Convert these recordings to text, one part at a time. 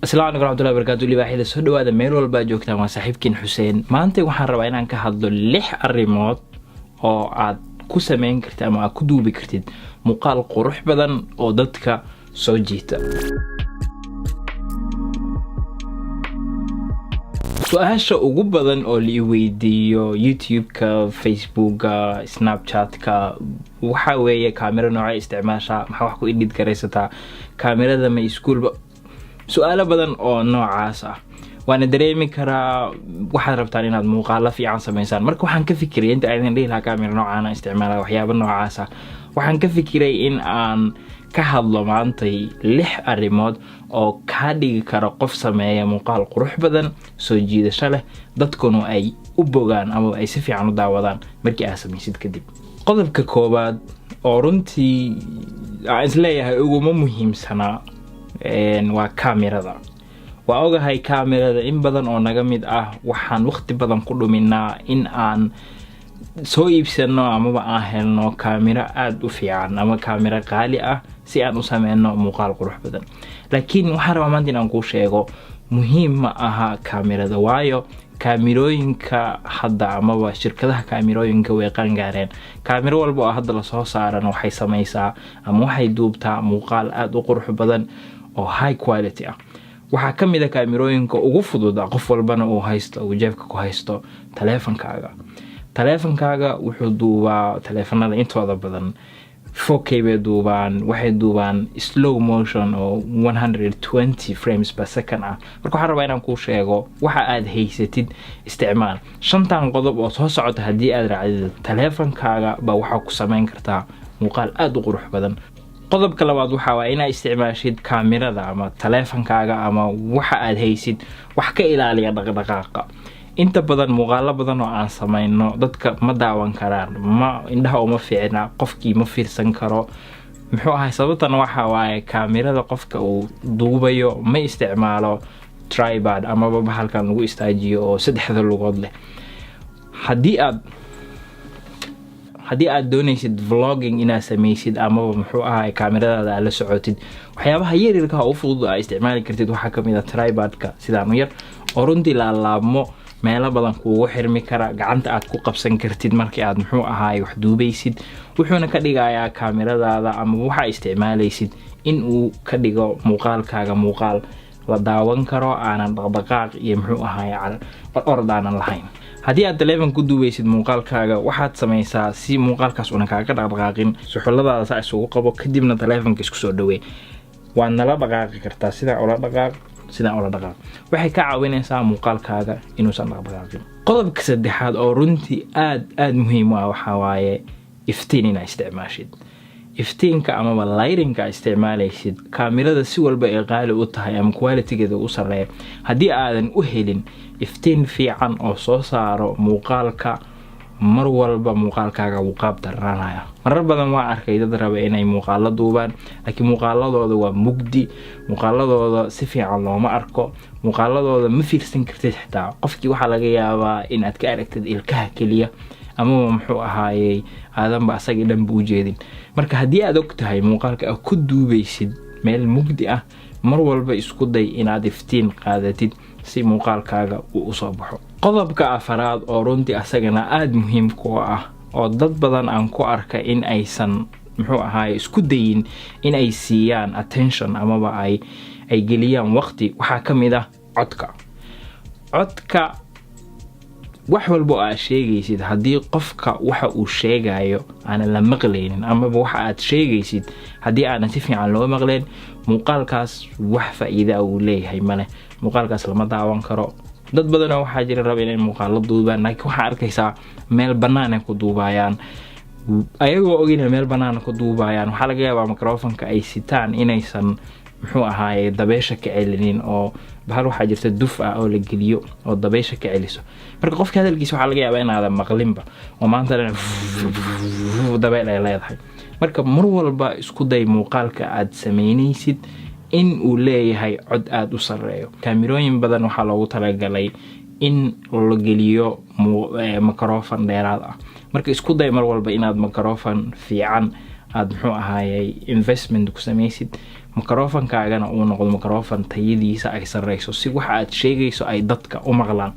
Asalaamu calaykum warahmatullahi wabarakatuh. Libaaxida soo dhawaada meel walba joogtaan waa saaxiibkiin Xuseen. Maanta waxaan rabaa inaan ka hadlo 6 arrimood oo aad ku sameyn kartid ama aad ku duubi kartid muuqaal qurux badan oo dadka soo jiita. Su'aasha ugu badan oo la weydiiyo YouTube-ka, Facebook-ka, Snapchat-ka waxa weeye kaamiro nooca isticmaasha, maxaa wax ku edit garaysataa, kaamirada ma iskuulba. su'aalo badan oo noocaas ah waana dareemi karaa waxaad rabtaan inaad muuqaal fiican sameysaan. Marka waxaan ka fikiray inta aan dhihi lahaa kaamiro noocan isticmaala waxyaabo noocaas ah, waxaan ka fikiray in aan ka hadlo maantay 6 arrimood oo ka dhigi kara qof sameeya muuqaal qurux badan, soo jiidasho leh, dadkuna ay u bogaan ama ay si fiican u daawadaan markii aad sameysid kadib. Qodobka koobaad oo runtii aan isleeyahay ugu muhiimsana waa kaamirada. waa ogahay kaamirada in badan oo naga mid ah waxaan waqti badan ku dhuminaa in aan soo iibsano ama aan helno kaamiro aad u fiican ama kaamiro qaali ah si aan u sameeyno muuqaal qurux badan. laakiin waxaan rabaa maanta inaan ku sheego muhiim ma aha kaamirada, waayo kaamirooyinka hadda ama shirkadaha kaamirooyinka way qaangaareen. kaamiro walba oo hadda la soo saaran waxay sameysaa ama waxay duubtaa muuqaal aad u qurux badan oo high quality ah. waxaa ka mid ah kaamirooyinka ugu fudud qof walbana uu haysto oo jeebka ku haysto taleefankaaga wuxuu duubaa taleefanada intooda badan 4K bay duubaan, waxay duubaan slow motion oo 120 frames per second ah. marka waxaan rabaa inaan kuu sheego waxa aad haysatid isticmaal 5 qodob oo soo socota. haddii aad raacdid taleefankaaga ba waxaa ku sameyn kartaa muuqaal aad u qurux badan. qodobka labaad waxa waa inaad isticmaashid kaamirada ama taleefankaaga ama waxa aad haysid wax ka ilaaliya dhaqdhaqaaqa. inta badan muuqaalo badan oo aan sameyno dadka ma daawan karaan, indhaha uma fiicna, qofkii ma fiirsan karo. muxuu ahay sababtan waxa waaye kaamirada qofka uu duubayo ma isticmaalo tripod ama bahalkan lagu istaajiyo oo 3 lugood leh. haddii aad doonaysid vlogging inaad sameysid ama muxuu ahay kaamiradaada la socotid, waxyaabaha yaryarka oo fudud aad isticmaali kartid waxaa ka mid ah tripodka sidaan u yar oo runtii la laabmo meelo badan kuugu xirmi kara, gacanta aad ku qabsan kartid markii aad muxuu ahay wax duubaysid. wuxuuna ka dhigayaa kaamiradaada ama waxa isticmaalaysid in uu ka dhigo muuqaalkaaga muuqaal la daawan karo, aanan dhaqdhaqaaq iyo muxuu ahay ordaanan lahayn. haddii aad taleefan ku duubaysid muuqaalkaaga waxaad sameysaa si muuqaalkaas una kaaga dhaqdhaqaaqin, suxulladaada saa isugu qabo kadibna taleefanka isku soo dhaweey. waad nala dhaqaaqi kartaa sidaan ula dhaqaaq. waxay ka caawinaysaa muuqaalkaaga inuusan dhaqdhaqaaqin. qodobka 3aad oo runtii aad muhiim u ah waxa waaye iftiin inaad isticmaashid. iftiinka ama lighting-ka isticmaalaysid kaamirada si walba ay qaali u tahay ama quality-geeda u sareeyo, haddii aadan u helin iftiin fiican oo soo saaro muuqaalka, mar walba muuqaalkaaga wuu qaab daranaya. marar badan waa arkay dad raba inay muuqaalo duubaan laakiin muuqaaladooda waa mugdi, muuqaaladooda si fiican looma arko, muuqaaladooda ma fiirsan kartid xitaa. qofkii waxaa laga yaabaa inaad ka aragtid ilkaha keliya ama muxuu ahaayey aadanba asagii dhan buu jeedin. marka haddii aad og tahay muuqaalka aad ku duubaysid meel mugdi ah, mar walba isku day inaad iftiin qaadatid si muuqaalkaaga uu u soo baxo. qodobka 4aad oo runtii asagana aad muhiim ku ah oo dad badan aan ku arka in aysan muxuu ahaay isku dayin in ay siiyaan attention amaba ay geliyaan waqti, waxaa ka mid ah codka. wax walba aad sheegaysid haddii qofka waxa uu sheegayo aan la maqlaynin ama waxa aad sheegaysid haddii aan si fiican loo maqleen, muuqaalkaas wax faa'iido uu leeyahay male, muuqaalkaas lama daawan karo. dad badan waxaa jira raba inay muuqaalo duubaan laakiin waxa arkaysaa meel banaan ku duubayaan, ayagoo ogina meel banaan ku duubayaan. waxaa laga yaabaa microphone-ka ay sitaan inaysan muxuu ahaay dabeesha ka celinin, oo bahal waxaa jirta duf ah oo la geliyo oo dabeesha ka celiso. marka qofka hadalkiisa waxaa laga yaabaa inaadan maqlinba oo maanta dabeel ay leedahay. marka mar walba isku day muuqaalka aad sameynaysid in uu leeyahay cod aad u sareeyo. kaamirooyin badan waxaa loogu talagalay in la geliyo microphone dheeraad ah. marka isku day mar walba inaad microphone fiican aad muxuu ahaayay investment ku sameysid. microphone-kaagana uu noqdo microphone tayadiisa ay sareyso si waxa aad sheegayso ay dadka u maqlaan.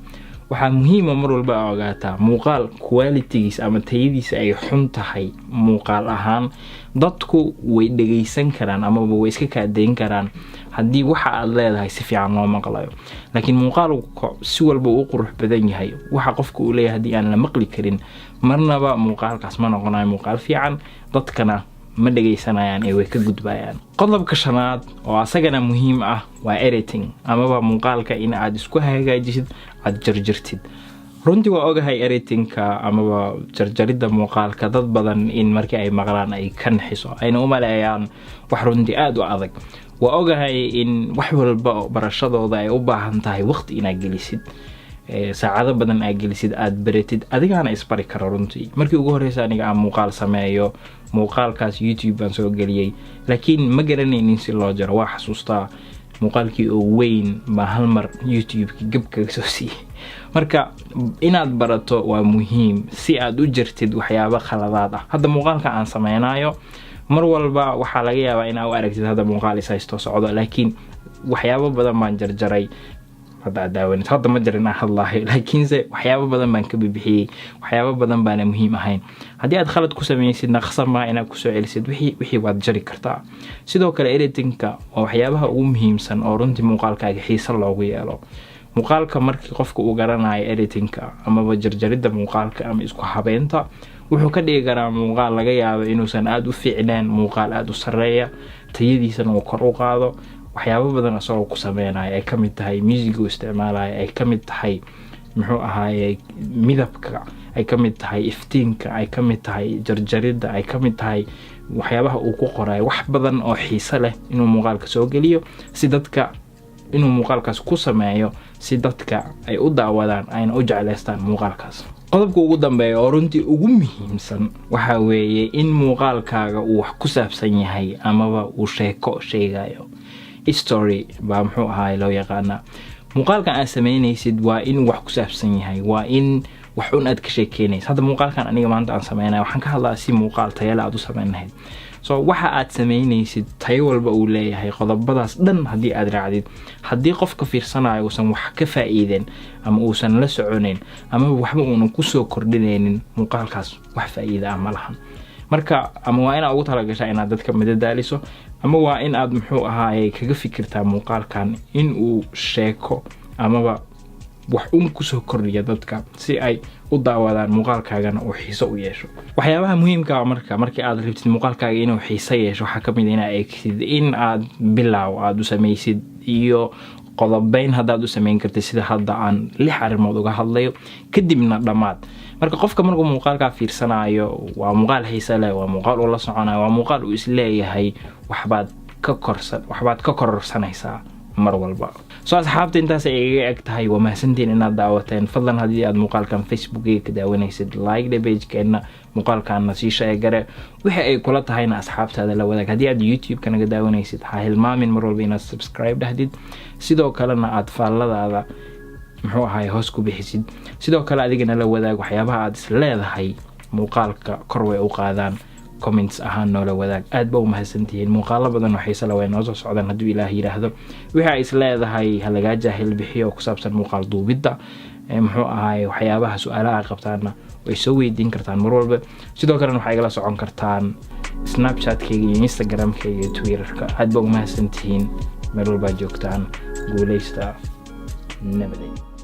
waxaa muhiim ah mar walba ogaataa muuqaal quality-giisa ama tayadiisa ay xun tahay muuqaal ahaan dadku way dhageysan karaan ama way iska kaadeyn karaan haddii waxa aad leedahay si fiican loo maqlayo. laakiin muuqaalku si walba uu qurux badan yahay waxa qofku uu leeyahay haddii aan la maqli karin marnaba muuqaalkaas ma noqonayo muuqaal fiican, dadkana ma dhageysanayaan ee way ka gudbayaan. qodobka shanaad oo asagana muhiim ah waa editing amaba muuqaalka in aad isku hagaajisid aad jarjartid. runtii waa ogahay editingka amaba jarjaridda muuqaalka dad badan in markii ay maqlaan ay ka naxiso ayna u maleeyaan wax runtii aad u adag. waa ogahay in wax walba barashadooda ay u baahan tahay waqti inaad gelisid, saacado badan aad gelisid, aad baratid, adigaana isbari karo. runtii markii ugu horeysa aniga aan muuqaal sameeyo muuqaalkaas YouTube baan soo geliyay laakiin ma garanaynin si loo jaro. waa xasuustaa muuqaalkii oo weyn baa hal mar YouTube-ki gab kaga soo siiyay. marka inaad barato waa muhiim si aad u jartid waxyaabo khaladaad ah. hadda muuqaalka aan sameynayo mar walba waxaa laga yaabaa inaad u aragtid hadda muuqaal is haysto socdo, laakiin waxyaabo badan baan jarjaray. hadda ma jarin aan hadlahay, laakiinse waxyaabo badan baan ka bixiyay, waxyaabo badan baana muhiim ahayn. haddii aad khalad ku sameysid naqsan ma inaad kusoo celisid wixii waad jari kartaa. sidoo kale editingka waa waxyaabaha ugu muhiimsan oo runtii muuqaalkaaga xiiso loogu yeelo. muuqaalka markii qofka uu garanayo editingka amaba jarjaridda muuqaalka ama isku habeynta wuxuu ka dhigi karaa muuqaal laga yaabo inuusan aad u fiicnaan, muuqaal aad u sareeya, tayadiisana uu kor u qaado. waxyaabo badan asagoo ku sameynayo ay ka mid tahay music uu isticmaalayo, ay ka mid tahay muxuu ahaaye midabka, ay ka mid tahay iftiinka, ay ka mid tahay jarjaridda, ay ka mid tahay waxyaabaha uu ku qorayo. wax badan oo xiiso leh inuu muuqaalka soo geliyo si dadka inuu muuqaalkaas ku sameeyo si dadka ay u daawadaan ayna u jecleystaan muuqaalkaas. qodobka ugu dambeeya oo runtii ugu muhiimsan waxa weeye in muuqaalkaaga uu wax ku saabsan yahay amaba uu sheeko sheegayo. story baa muxuu ahaay loo yaqaana. muuqaalkan aad sameynaysid waa in wax ku saabsan yahay, waa in wax un aad ka sheekeynaysid. hadda muuqaalkan aniga maanta aan sameynayo waxaan ka hadlaa si muuqaal tayale aad u sameyn lahayd. so waxa aad sameynaysid tayo walba uu leeyahay, qodobadaas dhan haddii aad raacdid, haddii qofka fiirsanayo uusan wax ka faa'iideen ama uusan la soconayn ama waxba uunan kusoo kordhinaynin muuqaalkaas wax faa'iida ah ma lahan. marka ama waa inaad ugu talagashaa inaad dadka madadaaliso ama waa in aad muxuu ahaaye kaga fikirtaa muuqaalkan in uu sheeko amaba wax kusoo kordhiya dadka si ay u daawadaan muuqaalkaagana uu xiiso u yeesho. waxyaabaha muhiimka markii aad rabtid muuqaalkaaga inuu xiiso yeesho waxaa ka mid ah inaad eegtid in aad bilaaw aad u sameysid iyo qodobayn haddaad u sameyn kartid sida hadda aan 6 arrimood uga hadlayo kadibna dhammaad. marka qofka markuu muuqaalkaa fiirsanayo waa muuqaal xiiso leh, waa muuqaal uu la soconayo, waa muuqaal uu isleeyahay waxbaad ka kororsanaysaa mar walba. soo asxaabta intaas ay iga eg tahay waa mahadsantiin inaad daawateen. fadlan haddii aad muuqaalkan facebookga ka daawanaysid like the page-keena, muuqaalkaana sii sheegare wixii ay kula tahayna asxaabtaada la wadaag. haddii aad youtube-ka naga daawanaysid ha hilmaamin mar walba inaad subscribe dhahdid, sidoo kalena aad faalladaada muxuu ahaay hoos ku bixisid. sidoo kale adigana la wadaag waxyaabaha aad is leedahay muuqaalka kor way u qaadaan, comments ahaan noola wadaag. aad ba u mahadsantihiin. muuqaalo badan oo xiiso leh way noo soo socdaan hadduu ilaah yiraahdo. wixii ay is leedahay ha lagaa jaahil bixiyo oo ku saabsan muuqaal duubidda muxuu ahaay waxyaabaha su'aalaha qabtaana way soo weydiin kartaan mar walba. sidoo kalena waxay igala socon kartaan snapchat-kayga iyo instagram-kayga iyo twitter-ka. aad ba u mahadsantihiin meel walba joogtaan. guuleysta. nabadgelyo.